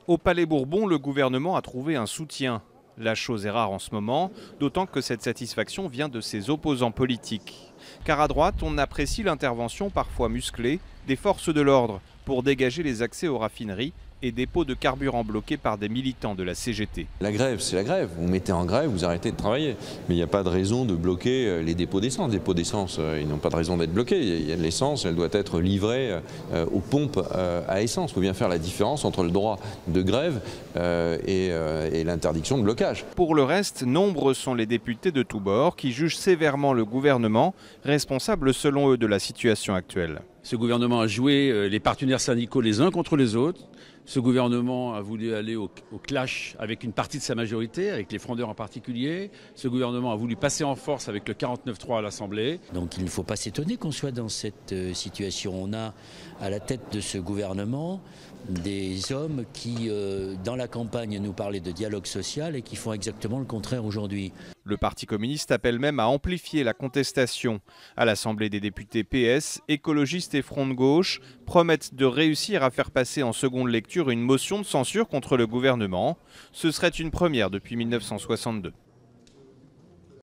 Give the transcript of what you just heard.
Au Palais Bourbon, le gouvernement a trouvé un soutien. La chose est rare en ce moment, d'autant que cette satisfaction vient de ses opposants politiques. Car à droite, on apprécie l'intervention parfois musclée des forces de l'ordre pour dégager les accès aux raffineries et dépôts de carburant bloqués par des militants de la CGT. La grève, c'est la grève. Vous mettez en grève, vous arrêtez de travailler. Mais il n'y a pas de raison de bloquer les dépôts d'essence. Les dépôts d'essence, ils n'ont pas de raison d'être bloqués. Il y a de l'essence, elle doit être livrée aux pompes à essence. Il faut bien faire la différence entre le droit de grève et l'interdiction de blocage. Pour le reste, nombreux sont les députés de tous bords qui jugent sévèrement le gouvernement, responsable selon eux de la situation actuelle. Ce gouvernement a joué les partenaires syndicaux les uns contre les autres. Ce gouvernement a voulu aller au clash avec une partie de sa majorité, avec les frondeurs en particulier. Ce gouvernement a voulu passer en force avec le 49-3 à l'Assemblée. Donc il ne faut pas s'étonner qu'on soit dans cette situation. On a à la tête de ce gouvernement des hommes qui, dans la campagne, nous parlaient de dialogue social et qui font exactement le contraire aujourd'hui. Le Parti communiste appelle même à amplifier la contestation. À l'Assemblée des députés PS, écologistes et Front de gauche promettent de réussir à faire passer en seconde lecture une motion de censure contre le gouvernement. Ce serait une première depuis 1962.